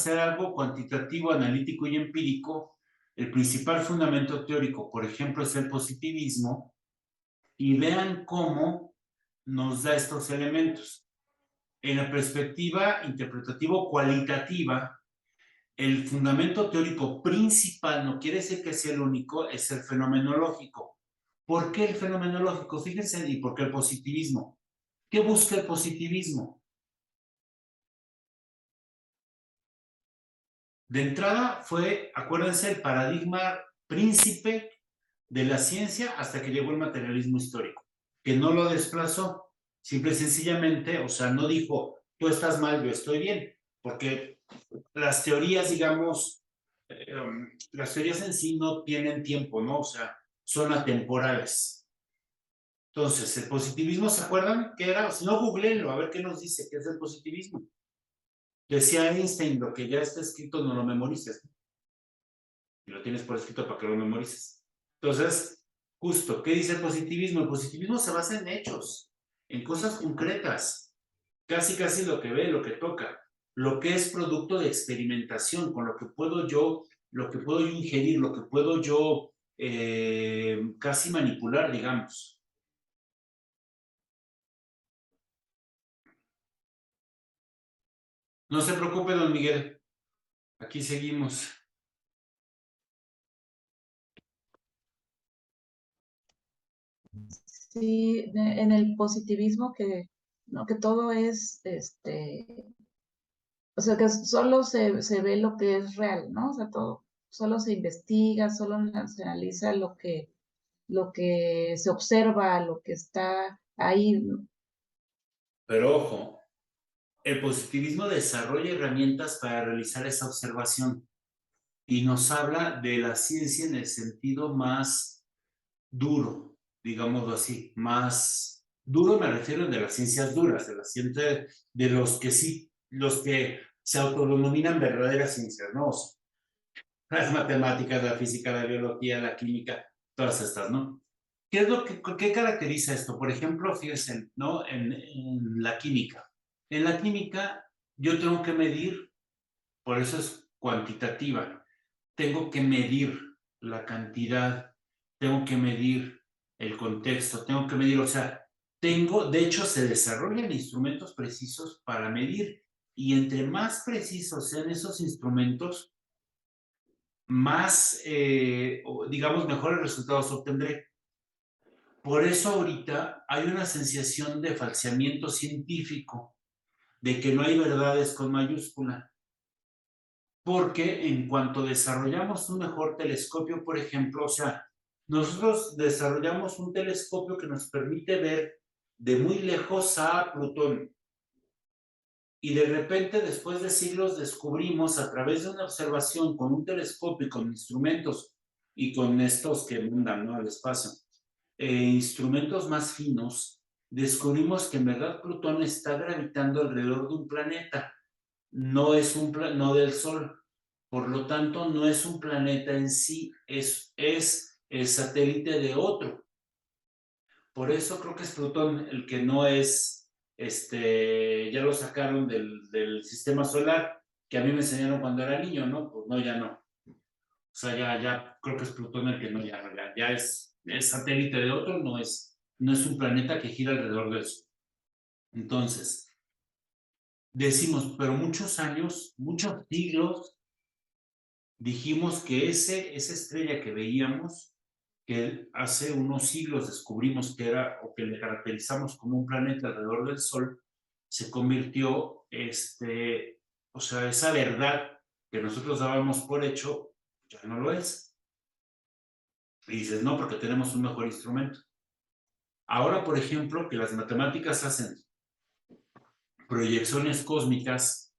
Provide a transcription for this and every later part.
hacer algo cuantitativo, analítico y empírico, el principal fundamento teórico, por ejemplo, es el positivismo, y vean cómo nos da estos elementos. En la perspectiva interpretativo-cualitativa, el fundamento teórico principal, no quiere decir que sea el único, es el fenomenológico. ¿Por qué el fenomenológico? Fíjense, ¿y por qué el positivismo? ¿Qué busca el positivismo? De entrada fue, acuérdense, el paradigma príncipe de la ciencia hasta que llegó el materialismo histórico, que no lo desplazó, simple y sencillamente, o sea, no dijo, tú estás mal, yo estoy bien, porque las teorías, digamos, las teorías en sí no tienen tiempo, ¿no? O sea, son atemporales. Entonces, el positivismo, ¿se acuerdan qué era? Si no, googleenlo, a ver qué nos dice, qué es el positivismo. Decía Einstein, lo que ya está escrito no lo memorices. Y lo tienes por escrito para que lo memorices. Entonces, justo, ¿qué dice el positivismo? El positivismo se basa en hechos, en cosas concretas, casi lo que ve, lo que toca, lo que es producto de experimentación, con lo que puedo yo ingerir, lo que puedo yo casi manipular, digamos. No se preocupe, don Miguel, aquí seguimos. Sí, en el positivismo que, ¿no? Que todo es, o sea, que solo se ve lo que es real, ¿no? O sea, todo, solo se investiga, solo se analiza lo que se observa, lo que está ahí, ¿no? Pero ojo, el positivismo desarrolla herramientas para realizar esa observación y nos habla de la ciencia en el sentido más duro, digámoslo así, más duro me refiero de las ciencias duras, de la ciencia de los que sí, los que se autodenominan verdaderas ciencias, ¿no? O sea, las matemáticas, la física, la biología, la química, todas estas, ¿no? ¿Qué es lo que qué caracteriza esto? Por ejemplo, fíjense, ¿no? En la química. En la química yo tengo que medir, por eso es cuantitativa, tengo que medir la cantidad, tengo que medir el contexto, tengo que medir, o sea, de hecho, se desarrollan instrumentos precisos para medir y entre más precisos sean esos instrumentos, más, digamos, mejores resultados obtendré. Por eso ahorita hay una sensación de falseamiento científico, de que no hay verdades con mayúscula, porque en cuanto desarrollamos un mejor telescopio, por ejemplo, o sea, nosotros desarrollamos un telescopio que nos permite ver de muy lejos a Plutón y de repente después de siglos descubrimos a través de una observación con un telescopio y con instrumentos y con estos que mandan, ¿no?, al espacio, instrumentos más finos, descubrimos que en verdad Plutón está gravitando alrededor de un planeta, no es no del Sol. Por lo tanto, no es un planeta en sí, es el satélite de otro. Por eso creo que es Plutón el que no es, ya lo sacaron del sistema solar, que a mí me enseñaron cuando era niño, ¿no? Pues no, ya no. O sea, ya creo que es Plutón el que no, ya es satélite de otro, no es un planeta que gira alrededor del Sol. Entonces, decimos, pero muchos años, muchos siglos, dijimos que esa estrella que veíamos, que hace unos siglos descubrimos que era, o que le caracterizamos como un planeta alrededor del Sol, se convirtió, o sea, esa verdad que nosotros dábamos por hecho, ya no lo es. Y dices, no, porque tenemos un mejor instrumento. Ahora, por ejemplo, que las matemáticas hacen proyecciones cósmicas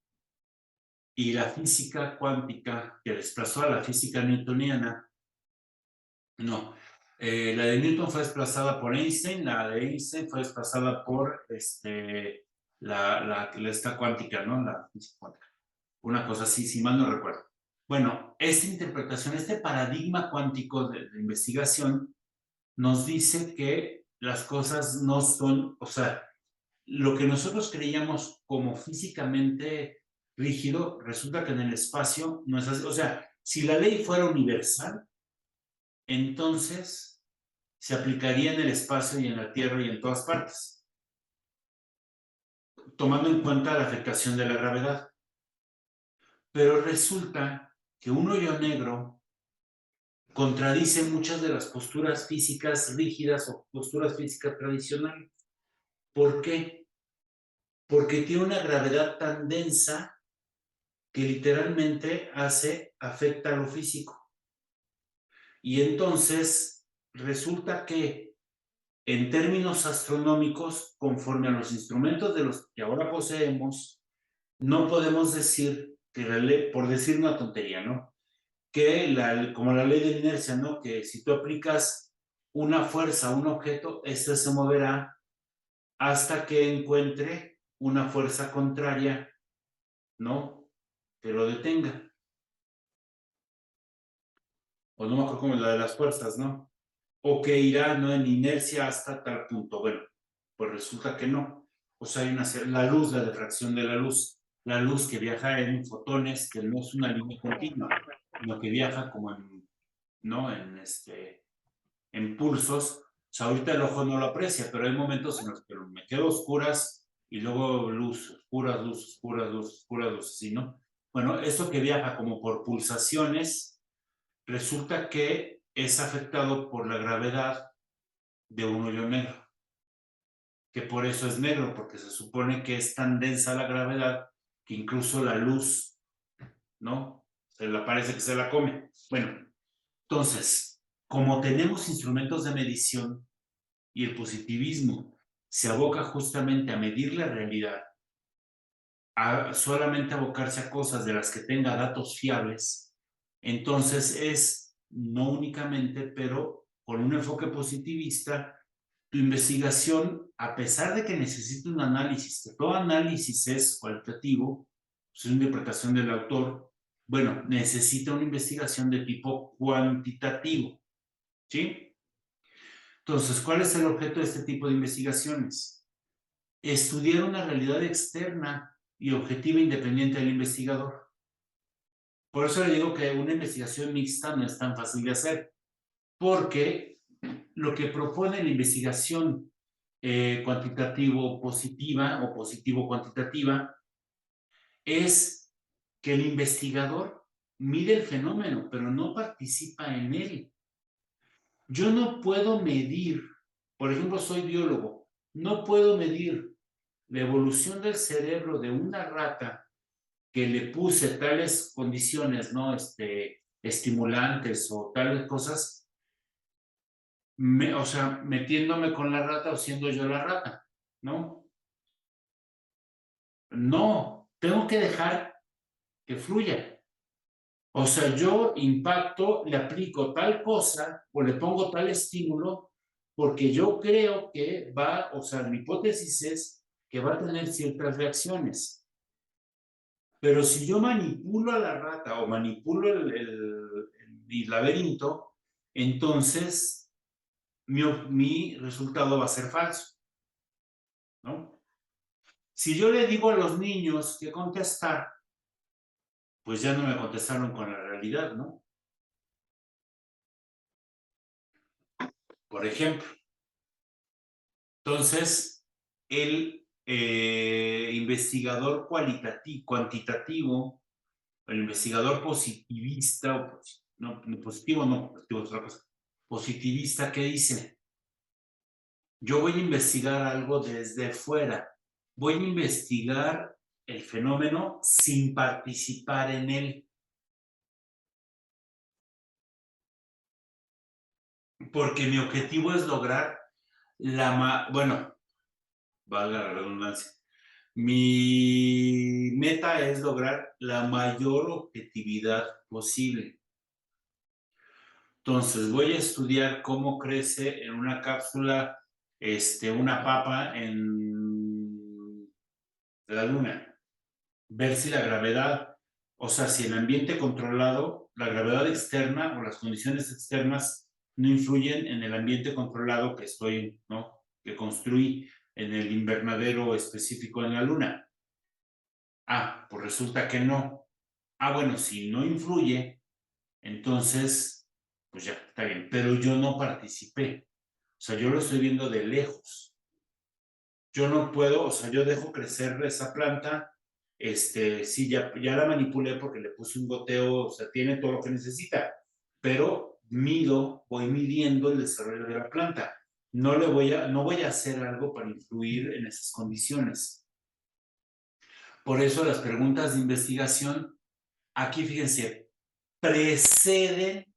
y la física cuántica, que desplazó a la física newtoniana, no, la de Newton fue desplazada por Einstein, la de Einstein fue desplazada por esta cuántica, ¿no? La física cuántica. Una cosa así, si mal no recuerdo. Bueno, esta interpretación, este paradigma cuántico de investigación nos dice que las cosas no son, o sea, lo que nosotros creíamos como físicamente rígido, resulta que en el espacio no es así. O sea, si la ley fuera universal, entonces se aplicaría en el espacio y en la Tierra y en todas partes, tomando en cuenta la afectación de la gravedad. Pero resulta que un hoyo negro contradice muchas de las posturas físicas rígidas o posturas físicas tradicionales. ¿Por qué? Porque tiene una gravedad tan densa que literalmente afecta a lo físico. Y entonces resulta que en términos astronómicos, conforme a los instrumentos de los que ahora poseemos, no podemos decir que la ley, por decir una tontería, ¿no? Que como la ley de la inercia, ¿no? Que si tú aplicas una fuerza a un objeto, este se moverá hasta que encuentre una fuerza contraria, ¿no? Que lo detenga. O no me acuerdo cómo es la de las fuerzas, ¿no? O que irá, ¿no? En inercia hasta tal punto. Bueno, pues resulta que no. O sea, hay la luz, la diffracción de la luz que viaja en fotones, que no es una línea continua, sino que viaja como en, ¿no? En pulsos. O sea, ahorita el ojo no lo aprecia, pero hay momentos en los que me quedo oscuras y luego luz, oscuras, luz, oscuras, luz, oscuras, luz, así, ¿no? Bueno, esto que viaja como por pulsaciones, resulta que es afectado por la gravedad de un hoyo negro, que por eso es negro, porque se supone que es tan densa la gravedad que incluso la luz, ¿no? Parece que se la come. Bueno, entonces, como tenemos instrumentos de medición y el positivismo se aboca justamente a medir la realidad, a solamente abocarse a cosas de las que tenga datos fiables, entonces es no únicamente, pero con un enfoque positivista, tu investigación, a pesar de que necesita un análisis, que todo análisis es cualitativo, es una interpretación del autor, bueno, necesita una investigación de tipo cuantitativo, ¿sí? Entonces, ¿cuál es el objeto de este tipo de investigaciones? Estudiar una realidad externa y objetiva independiente del investigador. Por eso le digo que una investigación mixta no es tan fácil de hacer, porque lo que propone la investigación cuantitativo positiva o positivo cuantitativa es que el investigador mide el fenómeno, pero no participa en él. Yo no puedo medir, por ejemplo, soy biólogo, no puedo medir la evolución del cerebro de una rata que le puse tales condiciones, ¿no? Estimulantes o tales cosas, o sea, metiéndome con la rata o siendo yo la rata, ¿no? No, tengo que dejar que fluya. O sea, yo impacto, le aplico tal cosa o le pongo tal estímulo porque yo creo que va, o sea, mi hipótesis es que va a tener ciertas reacciones. Pero si yo manipulo a la rata o manipulo el laberinto, entonces mi resultado va a ser falso, ¿no? Si yo le digo a los niños que contestar, pues ya no me contestaron con la realidad, ¿no? Por ejemplo. Entonces, el investigador cuantitativo, el investigador positivista, no, positivo no, positivo es otra cosa, positivista, ¿qué dice? Yo voy a investigar algo desde fuera, voy a investigar el fenómeno sin participar en él, porque mi objetivo es lograr bueno, valga la redundancia, mi meta es lograr la mayor objetividad posible. Entonces, voy a estudiar cómo crece en una cápsula una papa en la luna. Ver si la gravedad, o sea, si el ambiente controlado, la gravedad externa o las condiciones externas no influyen en el ambiente controlado que estoy, ¿no? Que construí en el invernadero específico en la luna. Ah, pues resulta que no. Ah, bueno, si no influye, entonces, pues ya, está bien. Pero yo no participé. O sea, yo lo estoy viendo de lejos. Yo no puedo, o sea, yo dejo crecer esa planta. Sí, ya la manipulé porque le puse un goteo, o sea, tiene todo lo que necesita. Pero voy midiendo el desarrollo de la planta. No voy a hacer algo para influir en esas condiciones. Por eso las preguntas de investigación, aquí fíjense, preceden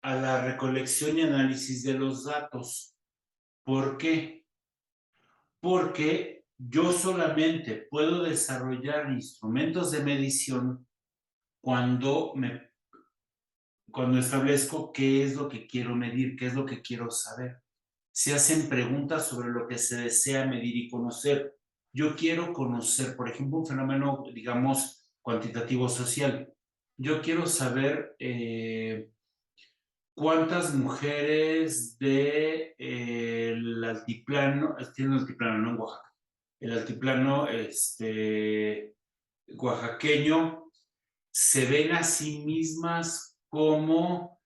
a la recolección y análisis de los datos. ¿Por qué? Porque yo solamente puedo desarrollar instrumentos de medición cuando, cuando establezco qué es lo que quiero medir, qué es lo que quiero saber. Se hacen preguntas sobre lo que se desea medir y conocer. Yo quiero conocer, por ejemplo, un fenómeno, digamos, cuantitativo social. Yo quiero saber cuántas mujeres de el altiplano, tiene un altiplano, no en Oaxaca, el altiplano oaxaqueño se ven a sí mismas como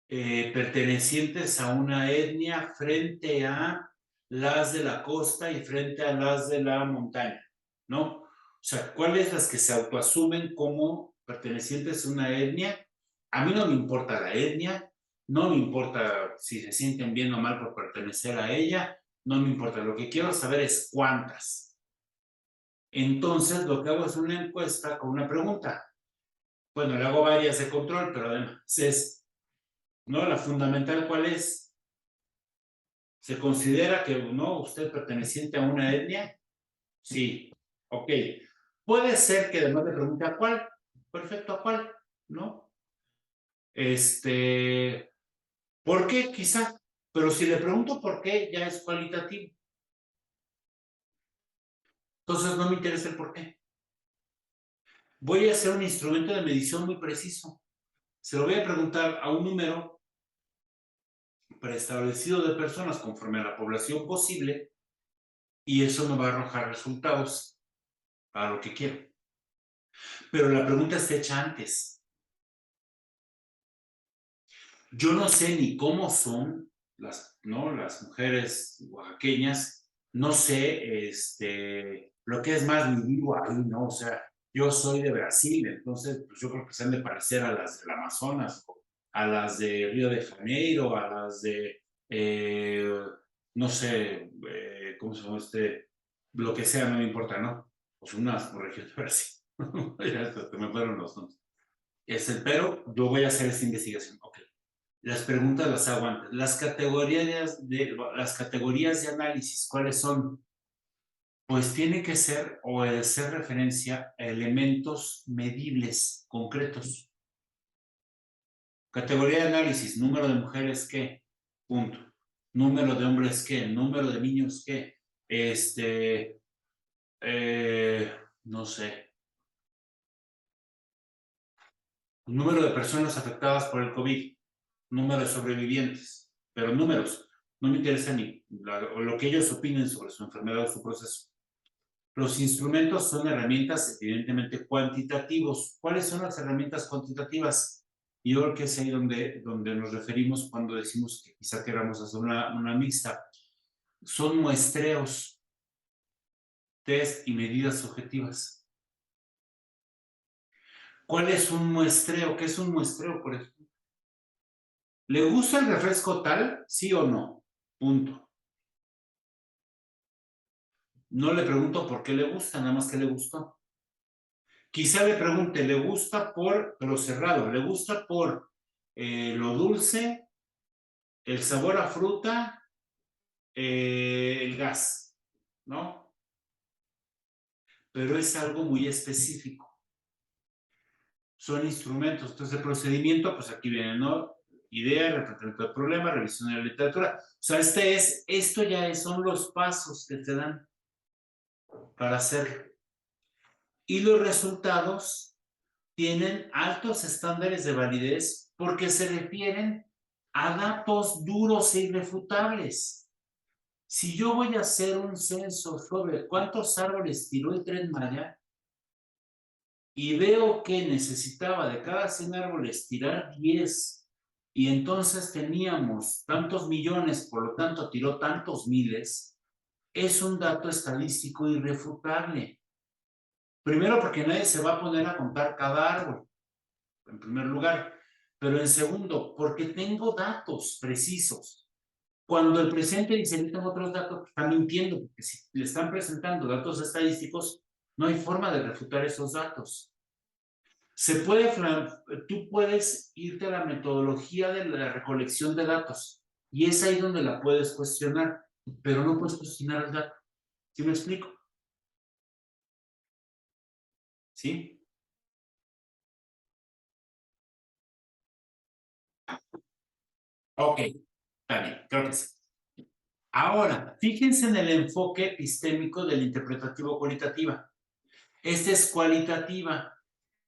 pertenecientes a una etnia frente a las de la costa y frente a las de la montaña, ¿no? O sea, ¿cuáles las que se autoasumen como pertenecientes a una etnia? A mí no me importa la etnia, no me importa si se sienten bien o mal por pertenecer a ella, no me importa. Lo que quiero saber es cuántas. Entonces, lo que hago es una encuesta con una pregunta. Bueno, le hago varias de control, pero además es, ¿no? La fundamental, ¿cuál es? ¿Se considera que no usted perteneciente a una etnia? Sí. Ok. Puede ser que además le pregunte a cuál. Perfecto, ¿a cuál? ¿No? ¿Por qué? Quizá. Pero si le pregunto por qué, ya es cualitativo. Entonces no me interesa el por qué. Voy a hacer un instrumento de medición muy preciso. Se lo voy a preguntar a un número preestablecido de personas conforme a la población posible y eso me va a arrojar resultados para lo que quiero. Pero la pregunta está hecha antes. Yo no sé ni cómo son ¿no? Las mujeres oaxaqueñas, no sé lo que es más mi vivo ahí, ¿no? O sea, yo soy de Brasil, entonces pues yo creo que se han de parecer a las del Amazonas, a las de Río de Janeiro, a las de, no sé, ¿cómo se llama lo que sea, no me importa, ¿no? Pues unas por región de Brasil. Ya hasta me fueron los nombres. Pero yo voy a hacer esta investigación. Ok. Las preguntas las hago antes. Las categorías de análisis, ¿cuáles son? Pues tiene que ser o hacer referencia a elementos medibles, concretos. Categoría de análisis, número de mujeres, ¿qué? Punto. Número de hombres, ¿qué? Número de niños, ¿qué? No sé. Número de personas afectadas por el COVID, número de sobrevivientes, pero números. No me interesa ni lo que ellos opinen sobre su enfermedad o su proceso. Los instrumentos son herramientas evidentemente cuantitativos. ¿Cuáles son las herramientas cuantitativas? Y yo creo que es ahí donde nos referimos cuando decimos que quizá queramos hacer una mixta. Son muestreos, test y medidas objetivas. ¿Cuál es un muestreo? ¿Qué es un muestreo, por ejemplo? ¿Le gusta el refresco tal? ¿Sí o no? Punto. No le pregunto por qué le gusta, nada más que le gustó. Quizá le pregunte, ¿le gusta pero cerrado, ¿le gusta por lo dulce, el sabor a fruta, el gas? ¿No? Pero es algo muy específico. Son instrumentos. Entonces, el procedimiento, pues aquí viene, ¿no? Idea, representamiento del problema, revisión de la literatura. O sea, esto ya son los pasos que te dan para hacerlo. Y los resultados tienen altos estándares de validez porque se refieren a datos duros e irrefutables. Si yo voy a hacer un censo sobre cuántos árboles tiró el Tren Maya, y veo que necesitaba de cada 100 árboles tirar 10, y entonces teníamos tantos millones, por lo tanto tiró tantos miles, es un dato estadístico irrefutable. Primero, porque nadie se va a poner a contar cada árbol, en primer lugar. Pero en segundo, porque tengo datos precisos. Cuando el presidente dice, yo tengo otros datos, está mintiendo, porque si le están presentando datos estadísticos, no hay forma de refutar esos datos. Tú puedes irte a la metodología de la recolección de datos, y es ahí donde la puedes cuestionar, pero no puedes cuestionar el dato. ¿Sí me explico? ¿Sí? Ok, está bien, creo que sí. Ahora, fíjense en el enfoque epistémico del interpretativo cualitativa. Esta es cualitativa.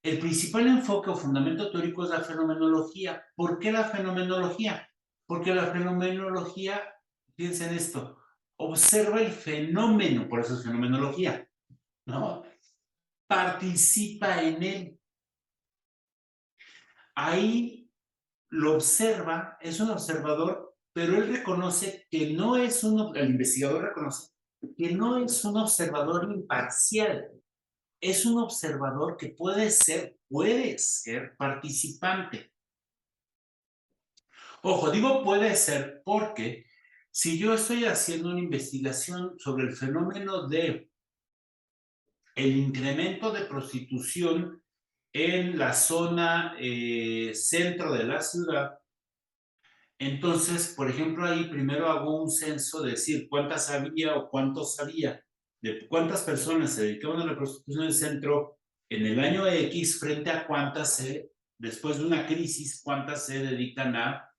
El principal enfoque o fundamento teórico es la fenomenología. ¿Por qué la fenomenología? Porque la fenomenología, piensen en esto, observa el fenómeno, por eso es fenomenología, ¿no? Participa en él. Ahí lo observa, es un observador, pero él reconoce que no es el investigador reconoce que no es un observador imparcial, es un observador que puede ser participante. Ojo, digo puede ser porque si yo estoy haciendo una investigación sobre el fenómeno de el incremento de prostitución en la zona centro de la ciudad, entonces, por ejemplo, ahí primero hago un censo de decir cuántas había o cuántos había, de cuántas personas se dedicaban a la prostitución en el centro en el año X frente a cuántas después de una crisis, cuántas se dedican a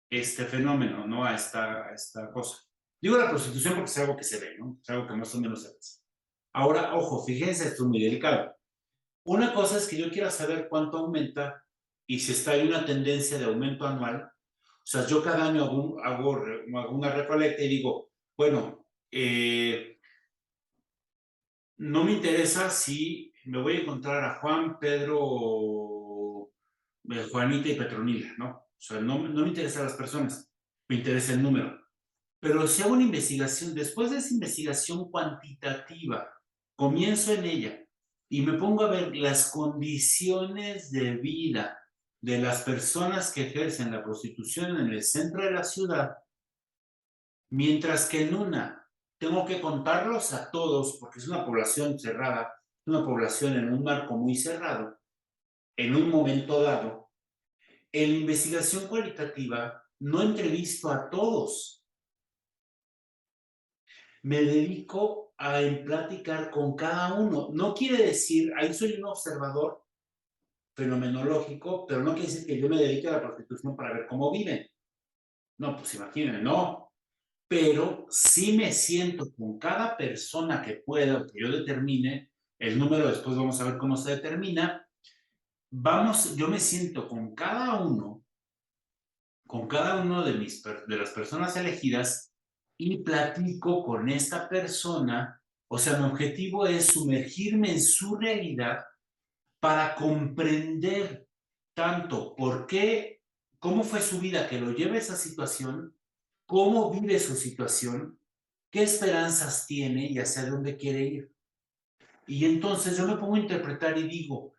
este fenómeno, ¿no? A esta cosa. Digo la prostitución porque es algo que se ve, ¿no? Es algo que más o menos se ve. Ahora, ojo, fíjense, esto es muy delicado. Una cosa es que yo quiera saber cuánto aumenta y si está en una tendencia de aumento anual. O sea, yo cada año hago una recolecta y digo, bueno, no me interesa si me voy a encontrar a Juan, Pedro, Juanita y Petronila, ¿no? O sea, no me interesan las personas, me interesa el número. Pero si hago una investigación, después de esa investigación cuantitativa, comienzo en ella y me pongo a ver las condiciones de vida de las personas que ejercen la prostitución en el centro de la ciudad, mientras que en una tengo que contarlos a todos, porque es una población cerrada, una población en un marco muy cerrado, en un momento dado, en la investigación cualitativa no entrevisto a todos, me dedico a platicar con cada uno. No quiere decir, ahí soy un observador fenomenológico, pero no quiere decir que yo me dedique a la prostitución para ver cómo viven. No, pues imagínense, no. Pero sí me siento con cada persona que pueda, que yo determine, el número después vamos a ver cómo se determina, yo me siento con cada uno de las personas elegidas y platico con esta persona. O sea, mi objetivo es sumergirme en su realidad para comprender tanto por qué, cómo fue su vida que lo lleva a esa situación, cómo vive su situación, qué esperanzas tiene y hacia dónde quiere ir. Y entonces yo me pongo a interpretar y digo,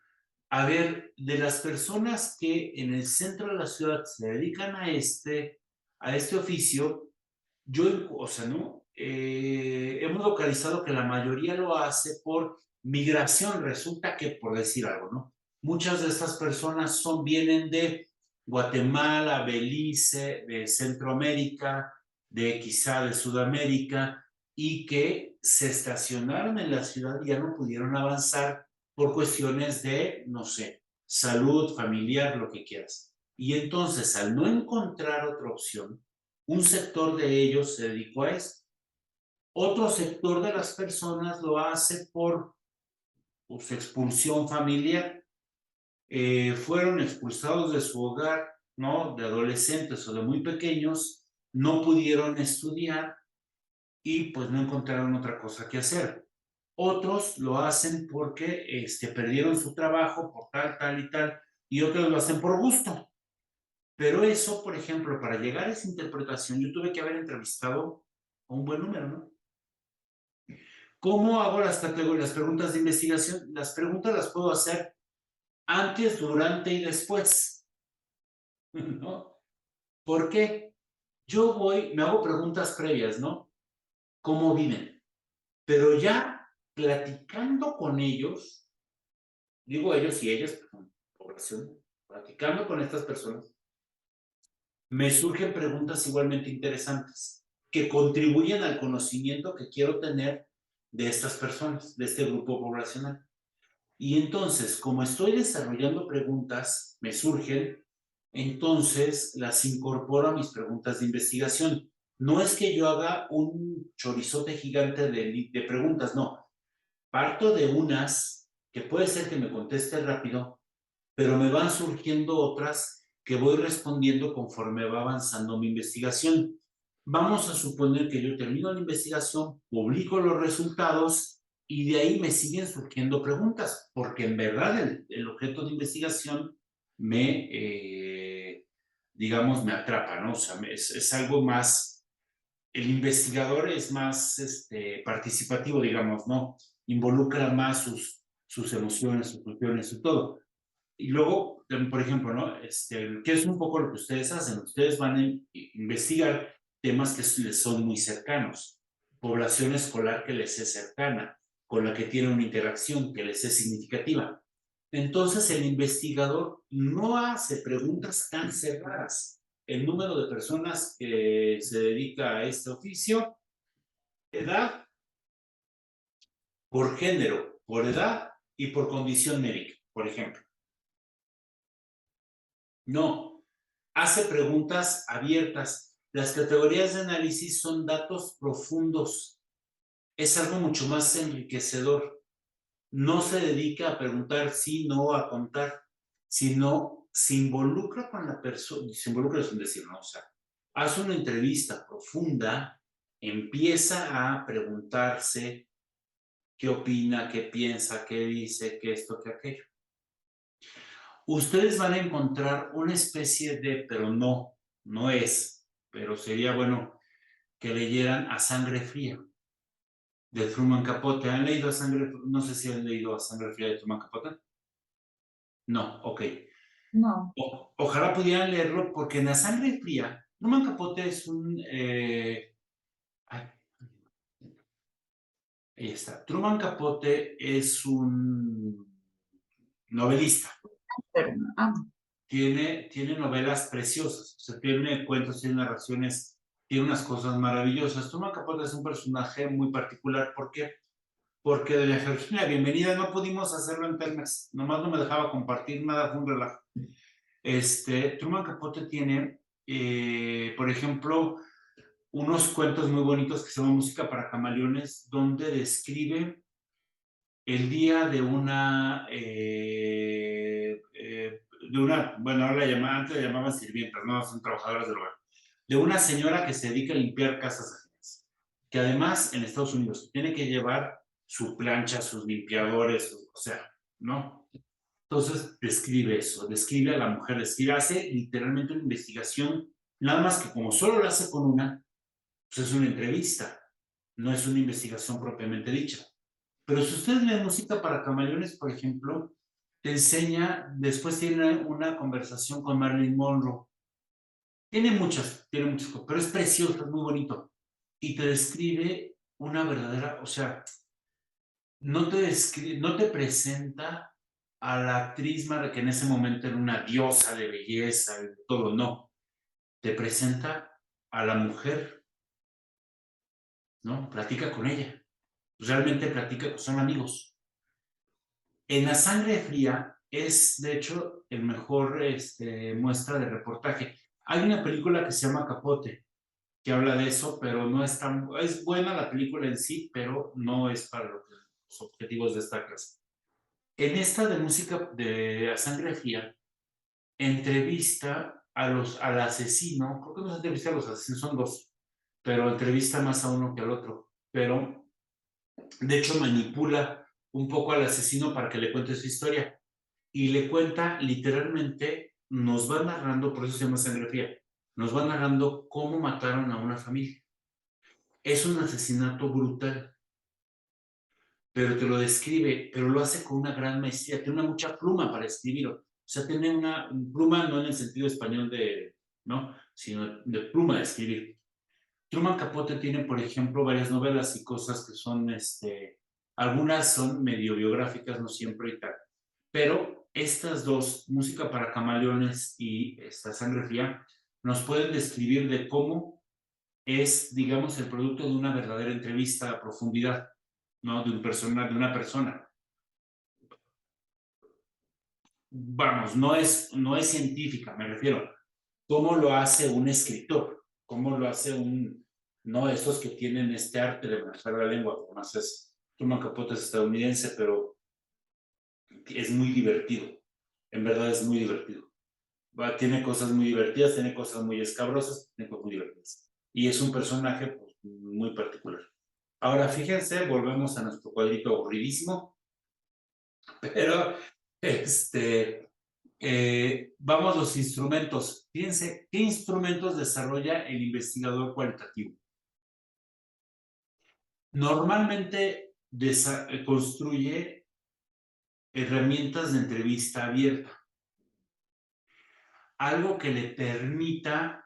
a ver, de las personas que en el centro de la ciudad se dedican a este oficio, o sea, ¿no? Hemos localizado que la mayoría lo hace por migración. Resulta que, por decir algo, ¿no? Muchas de estas personas vienen de Guatemala, Belice, de Centroamérica, quizá de Sudamérica, y que se estacionaron en la ciudad y ya no pudieron avanzar por cuestiones de, no sé, salud, familiar, lo que quieras. Y entonces, al no encontrar otra opción, un sector de ellos se dedicó a esto. Otro sector de las personas lo hace por pues, expulsión familiar. Fueron expulsados de su hogar, ¿no? De adolescentes o de muy pequeños, no pudieron estudiar y pues no encontraron otra cosa que hacer. Otros lo hacen porque perdieron su trabajo por tal y tal, y otros lo hacen por gusto. Pero eso, por ejemplo, para llegar a esa interpretación, yo tuve que haber entrevistado a un buen número, ¿no? ¿Cómo hago las preguntas de investigación? Las preguntas las puedo hacer antes, durante y después, ¿no? ¿Por qué? Yo me hago preguntas previas, ¿no? ¿Cómo viven? Pero ya platicando con ellos, digo ellos y ellas, población, platicando con estas personas, me surgen preguntas igualmente interesantes que contribuyen al conocimiento que quiero tener de estas personas, de este grupo poblacional. Y entonces, como estoy desarrollando preguntas, me surgen, entonces las incorporo a mis preguntas de investigación. No es que yo haga un chorizote gigante de preguntas, no. Parto de unas que puede ser que me conteste rápido, pero me van surgiendo otras que voy respondiendo conforme va avanzando mi investigación. Vamos a suponer que yo termino la investigación, publico los resultados y de ahí me siguen surgiendo preguntas, porque en verdad el objeto de investigación digamos, me atrapa, ¿no? O sea, es algo más, el investigador es más participativo, digamos, ¿no? Involucra más sus emociones, sus funciones y todo. Y luego, por ejemplo, ¿no? ¿Qué es un poco lo que ustedes hacen? Ustedes van a investigar temas que les son muy cercanos, población escolar que les es cercana, con la que tiene una interacción que les es significativa. Entonces, el investigador no hace preguntas tan cerradas. El número de personas que se dedica a este oficio, edad, por género, por edad y por condición médica, por ejemplo. No, hace preguntas abiertas. Las categorías de análisis son datos profundos. Es algo mucho más enriquecedor. No se dedica a preguntar sí, no, a contar, sino se involucra con la persona, se involucra es decir, no, o sea, hace una entrevista profunda, empieza a preguntarse qué opina, qué piensa, qué dice, qué esto, qué aquello. Ustedes van a encontrar una especie de, pero no es, pero sería bueno que leyeran A Sangre Fría de Truman Capote. ¿Han leído A Sangre? No sé si han leído A Sangre Fría de Truman Capote. No, ok. No. Ojalá pudieran leerlo porque en A Sangre Fría, Truman Capote es ay, ahí está. Truman Capote es un novelista. Pero, Tiene novelas preciosas, o sea, tiene cuentos, tiene narraciones, tiene unas cosas maravillosas. Truman Capote es un personaje muy particular. ¿Por qué? Porque doña Georgina, bienvenida, no pudimos hacerlo en Telmex, nomás no me dejaba compartir nada, fue un relajo. Truman Capote tiene, por ejemplo, unos cuentos muy bonitos que se llaman Música para Camaleones, donde describe el día bueno, ahora antes la llamaban sirvientas, no, son trabajadoras del hogar, de una señora que se dedica a limpiar casas ajenas, que además en Estados Unidos tiene que llevar su plancha, sus limpiadores, o sea, ¿no? Entonces describe eso, describe a la mujer, hace literalmente una investigación, nada más que como solo la hace con una, pues es una entrevista, no es una investigación propiamente dicha. Pero si ustedes leen Música para Camaleones, por ejemplo, te enseña, después tiene una conversación con Marilyn Monroe. Tiene muchas, pero es precioso, es muy bonito. Y te describe una verdadera, o sea, no te presenta a la actriz que en ese momento era una diosa de belleza y todo, no. Te presenta a la mujer, ¿no? Platica con ella. Realmente platica, son amigos. En La Sangre Fría es, de hecho, el mejor muestra de reportaje. Hay una película que se llama Capote, que habla de eso, pero no es tan... Es buena la película en sí, pero no es para los objetivos de esta clase. En esta de música de A Sangre Fría, entrevista al asesino, creo que no se entrevista a los asesinos, son dos, pero entrevista más a uno que al otro. Pero De hecho, manipula un poco al asesino para que le cuente su historia. Y le cuenta literalmente, nos va narrando, por eso se llama Sangre Fría, nos va narrando cómo mataron a una familia. Es un asesinato brutal, pero te lo describe, pero lo hace con una gran maestría, tiene una mucha pluma para escribirlo. O sea, tiene una pluma no en el sentido español de, ¿no? Sino de pluma de escribir. Truman Capote tiene, por ejemplo, varias novelas y cosas que son, algunas son medio biográficas, no siempre y tal. Pero estas dos, Música para Camaleones y esta Sangre Fría, nos pueden describir de cómo es, digamos, el producto de una verdadera entrevista a profundidad, ¿no? De una persona. Vamos, no es científica, me refiero. ¿Cómo lo hace un escritor? ¿Cómo lo hace no estos que tienen este arte de manejar la lengua? Además Truman Capote es estadounidense, pero es muy divertido. En verdad es muy divertido. Tiene cosas muy divertidas, tiene cosas muy escabrosas, tiene cosas muy divertidas. Y es un personaje pues, muy particular. Ahora, fíjense, volvemos a nuestro cuadrito aburridísimo, pero vamos a los instrumentos. Fíjense, ¿qué instrumentos desarrolla el investigador cualitativo? Normalmente construye herramientas de entrevista abierta, algo que le permita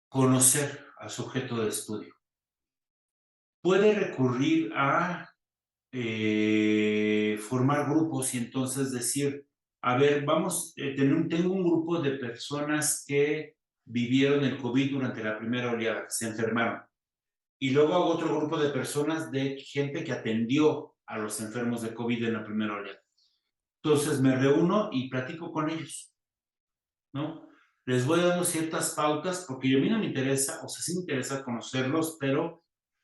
conocer al sujeto de estudio. Puede recurrir a formar grupos y entonces decir, a ver, tengo un grupo de personas que vivieron el COVID durante la primera oleada, que se enfermaron. Y luego hago otro grupo de personas, de gente que atendió a los enfermos de COVID en la primera oleada. Entonces me reúno y platico con ellos, ¿no? Les voy dando ciertas pautas porque a mí no me interesa, o sea, sí me interesa conocerlos, pero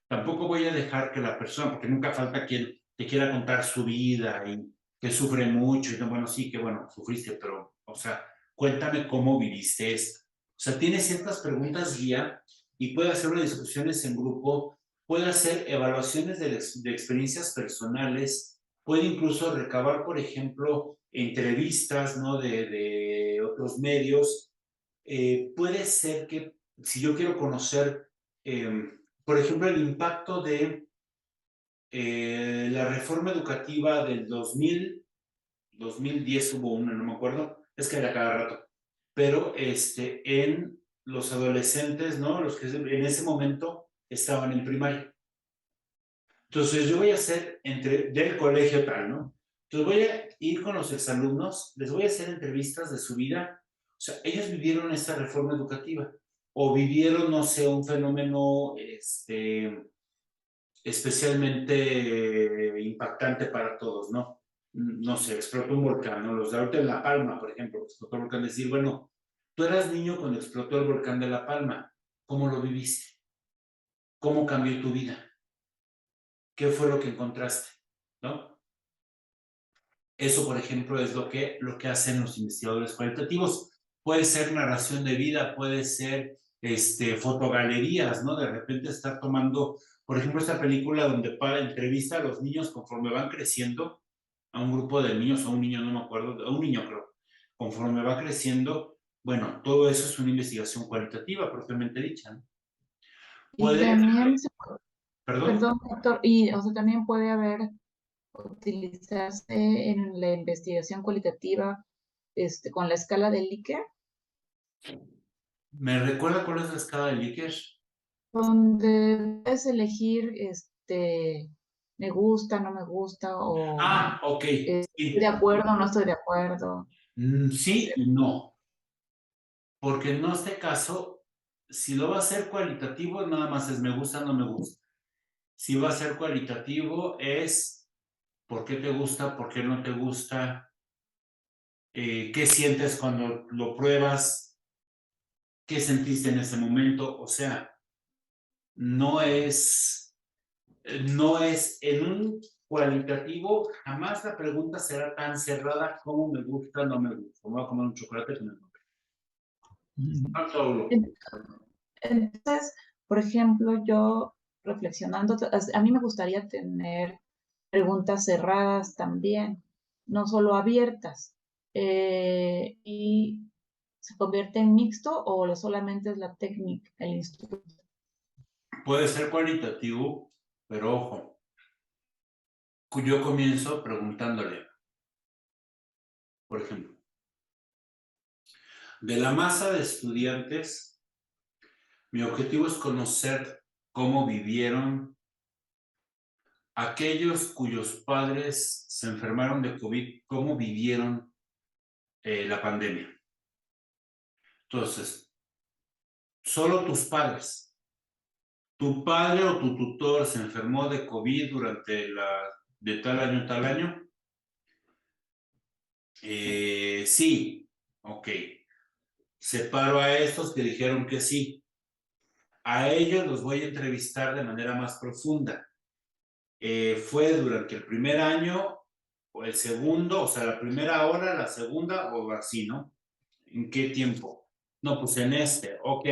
tampoco voy a dejar que la persona, porque nunca falta quien te quiera contar su vida y que sufre mucho, y no, bueno, sí, que bueno, sufriste, pero, o sea, cuéntame cómo viviste esto. O sea, tiene ciertas preguntas guía y puede hacer unas discusiones en grupo, puede hacer evaluaciones de experiencias personales, puede incluso recabar, por ejemplo, entrevistas, ¿no? De otros medios. Puede ser que si yo quiero conocer, por ejemplo, el impacto de la reforma educativa del 2010 hubo una, no me acuerdo, es que era cada rato, pero en los adolescentes, ¿no? Los que en ese momento estaban en primaria. Entonces yo voy a hacer del colegio tal, ¿no? Entonces voy a ir con los exalumnos, les voy a hacer entrevistas de su vida. O sea, ellos vivieron esa reforma educativa o vivieron, no sé, un fenómeno especialmente impactante para todos, ¿no? No sé, explotó un volcán, ¿no? Los de ahorita en La Palma, por ejemplo, explotó el volcán, decir, bueno, tú eras niño cuando explotó el volcán de La Palma, ¿cómo lo viviste? ¿Cómo cambió tu vida? ¿Qué fue lo que encontraste? ¿No? Eso, por ejemplo, es lo que hacen los investigadores cualitativos. Puede ser narración de vida, puede ser fotogalerías, ¿no? De repente estar tomando, por ejemplo, esta película donde entrevista a los niños conforme van creciendo, a un grupo de niños, a un niño, no me acuerdo, a un niño creo, conforme va creciendo, bueno, todo eso es una investigación cualitativa propiamente dicha, ¿no? Y Puede, también, perdón. perdón, doctor, y o sea, también puede utilizarse en la investigación cualitativa con la escala de Likert, ¿Me recuerda cuál es la escala de Likert? donde puedes elegir me gusta, no me gusta, o Ah, ok, estoy de sí. acuerdo o no estoy de acuerdo. Sí y no, porque en este caso, si lo va a hacer cualitativo, nada más es me gusta, no me gusta. Si va a ser cualitativo, es por qué te gusta, por qué no te gusta, qué sientes cuando lo pruebas, qué sentiste en ese momento. O sea, no es, no es en un cualitativo, jamás la pregunta será tan cerrada como me gusta, no me gusta. Me voy a comer un chocolate con el nombre. No solo. En- Entonces, por ejemplo, yo reflexionando, a mí me gustaría tener preguntas cerradas también, no solo abiertas. ¿Y se convierte en mixto o solamente es la técnica, el instrumento? Puede ser cualitativo, pero ojo, yo comienzo preguntándole, por ejemplo, de la masa de estudiantes, mi objetivo es conocer cómo vivieron aquellos cuyos padres se enfermaron de COVID, cómo vivieron la pandemia. Entonces, solo tus padres. Tu padre o tu tutor se enfermó de COVID de tal año. Sí, ok. Separo a estos que dijeron que sí. A ellos los voy a entrevistar de manera más profunda. ¿Fue durante el primer año o el segundo? O sea, la primera hora, la segunda o así, ¿no? ¿En qué tiempo? No, pues en este. Ok,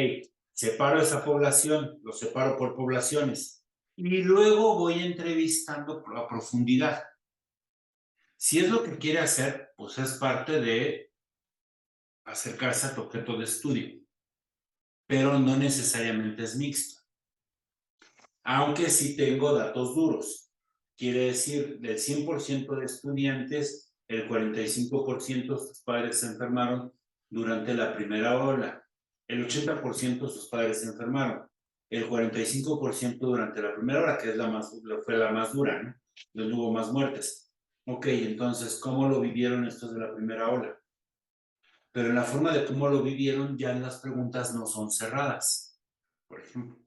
separo esa población, lo separo por poblaciones. Y luego voy entrevistando a profundidad. Si es lo que quiere hacer, pues es parte de acercarse a tu objeto de estudio, pero no necesariamente es mixto. Aunque sí tengo datos duros. Quiere decir, del 100% de estudiantes, el 45% de sus padres se enfermaron durante la primera ola. El 80% de sus padres se enfermaron. El 45% durante la primera ola, que es fue la más dura, ¿no? Donde hubo más muertes. Ok, entonces, ¿cómo lo vivieron estos de la primera ola? Pero en la forma de cómo lo vivieron, ya las preguntas no son cerradas, por ejemplo.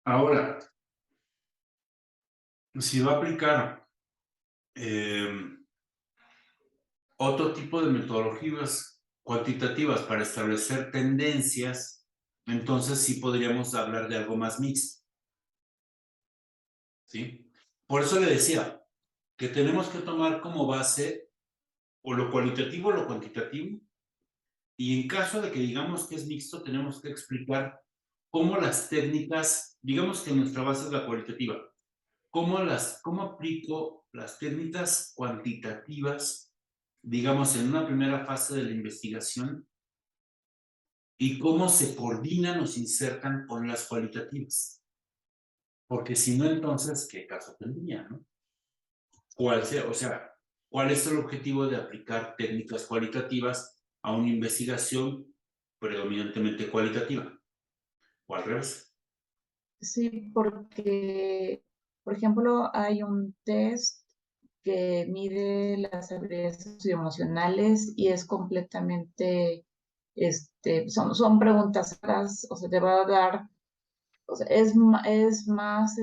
Ahora, si va a aplicar otro tipo de metodologías cuantitativas para establecer tendencias, entonces sí podríamos hablar de algo más mixto. ¿Sí? Por eso le decía que tenemos que tomar como base o lo cualitativo o lo cuantitativo, y en caso de que digamos que es mixto, tenemos que explicar cómo las técnicas, digamos que nuestra base es la cualitativa, cómo aplico las técnicas cuantitativas, digamos, en una primera fase de la investigación y cómo se coordinan o se insertan con las cualitativas. Porque si no, entonces, ¿qué caso tendría, no? ¿Cuál es el objetivo de aplicar técnicas cualitativas a una investigación predominantemente cualitativa? ¿O al revés? Sí, porque, por ejemplo, hay un test que mide las habilidades socioemocionales y es completamente, son preguntas, o sea, te va a dar, o sea, es más,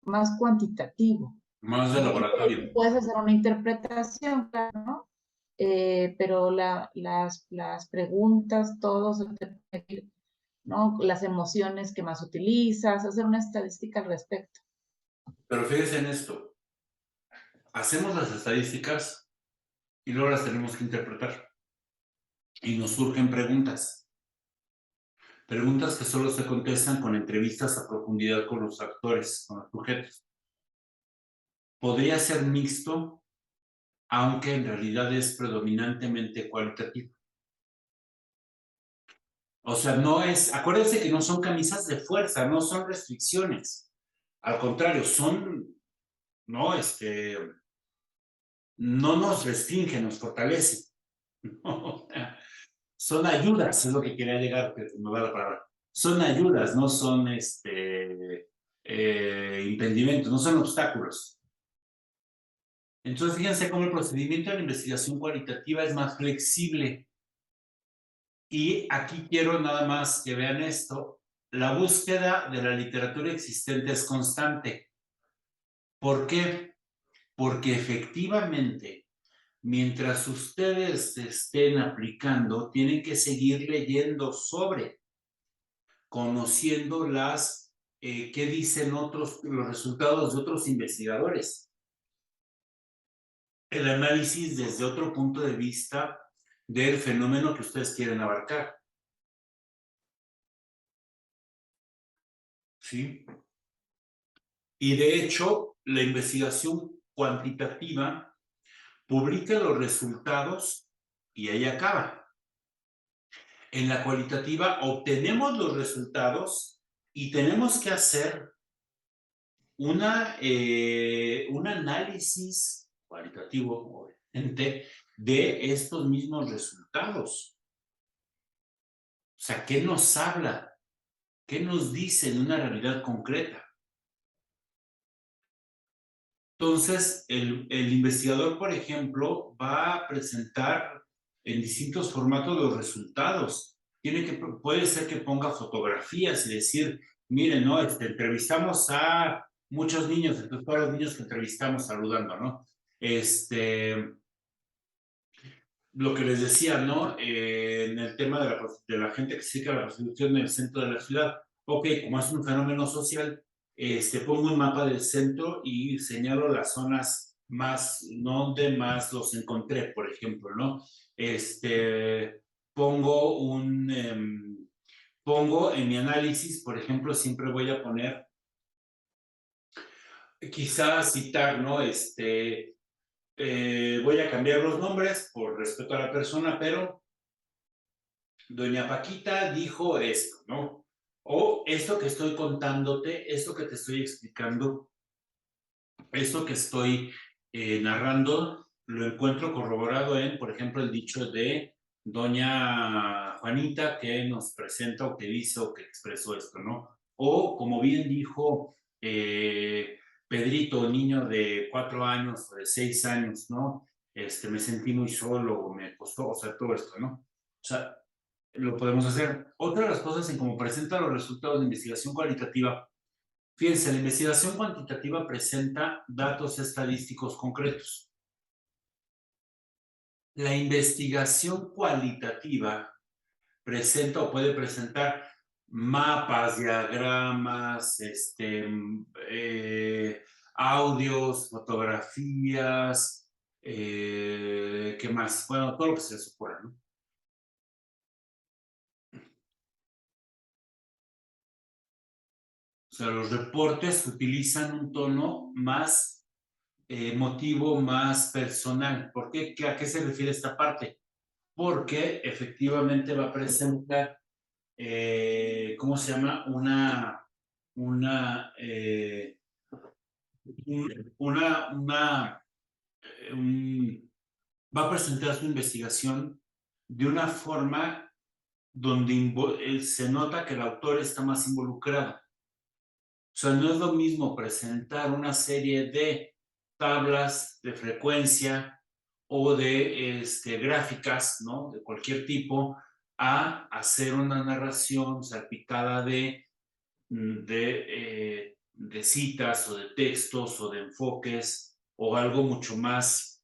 más cuantitativo. Más de Y laboratorio. puedes hacer una interpretación, claro, ¿no? Pero las preguntas, todos, ¿no? Las emociones que más utilizas, hacer una estadística al respecto. Pero fíjense en esto. Hacemos las estadísticas y luego las tenemos que interpretar. Y nos surgen preguntas. Preguntas que solo se contestan con entrevistas a profundidad con los actores, con los sujetos. Podría ser mixto, aunque en realidad es predominantemente cualitativo. O sea, no es, acuérdense que no son camisas de fuerza, no son restricciones. Al contrario, no, no nos restringen, nos fortalecen. Son ayudas, es lo que quería llegar, que me va la palabra. Son ayudas, no son impedimentos, no son obstáculos. Entonces, fíjense cómo el procedimiento de la investigación cualitativa es más flexible. Y aquí quiero nada más que vean esto. La búsqueda de la literatura existente es constante. ¿Por qué? Porque efectivamente, mientras ustedes estén aplicando, tienen que seguir leyendo sobre, conociendo qué dicen los resultados de otros investigadores. El análisis desde otro punto de vista del fenómeno que ustedes quieren abarcar. ¿sí? Y de hecho, la investigación cuantitativa publica los resultados y ahí acaba. En la cualitativa obtenemos los resultados y tenemos que hacer un análisis cualitativo, obviamente, de estos mismos resultados. O sea, ¿qué nos habla? ¿Qué nos dice de una realidad concreta? Entonces, el investigador, por ejemplo, va a presentar en distintos formatos los resultados. Puede ser que ponga fotografías y decir, miren, ¿no? Entrevistamos a muchos niños, entonces todos los niños que entrevistamos saludando, ¿no? Lo que les decía, ¿no? En el tema de la gente que se dedica a la prostitución en el centro de la ciudad. Ok, como es un fenómeno social, pongo un mapa del centro y señalo las zonas más, donde más los encontré, por ejemplo, ¿no? Pongo pongo en mi análisis, por ejemplo, siempre voy a poner, quizás citar, ¿no? Voy a cambiar los nombres por respeto a la persona, pero doña Paquita dijo esto, ¿no? O esto que estoy contándote, esto que te estoy explicando, esto que estoy narrando, lo encuentro corroborado en, por ejemplo, el dicho de doña Juanita que nos presenta o que dice o que expresó esto, ¿no? O como bien dijo Pedrito, niño de 4 años o de 6 años, ¿no? Me sentí muy solo, me costó, o sea, todo esto, ¿no? O sea, lo podemos hacer. Otra de las cosas en cómo presenta los resultados de investigación cualitativa, fíjense, la investigación cuantitativa presenta datos estadísticos concretos. La investigación cualitativa presenta o puede presentar mapas, diagramas, audios, fotografías, ¿qué más? Bueno, todo lo que se les ocurra, ¿no? O sea, los reportes utilizan un tono más emotivo, más personal. ¿Por qué? ¿A qué se refiere esta parte? Porque efectivamente va a presentar, ¿cómo se llama? Una, va a presentar su investigación de una forma donde se nota que el autor está más involucrado. O sea, no es lo mismo presentar una serie de tablas de frecuencia o de gráficas, ¿no? De cualquier tipo, a hacer una narración salpicada de citas o de textos o de enfoques o algo mucho más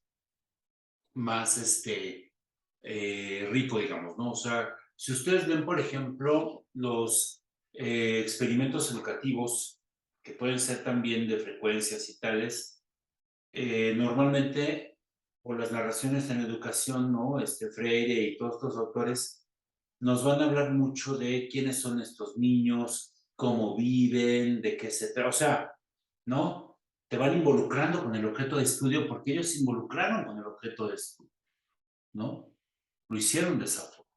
rico, digamos, ¿no? O sea, si ustedes ven, por ejemplo, los experimentos educativos, que pueden ser también de frecuencias y tales, normalmente, por las narraciones en educación, ¿no? Freire y todos estos autores nos van a hablar mucho de quiénes son estos niños, cómo viven, de qué se trata, o sea, ¿no? Te van involucrando con el objeto de estudio porque ellos se involucraron con el objeto de estudio, ¿no? Lo hicieron de esa forma.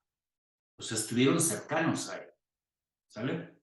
O sea, estuvieron cercanos a él, ¿sale?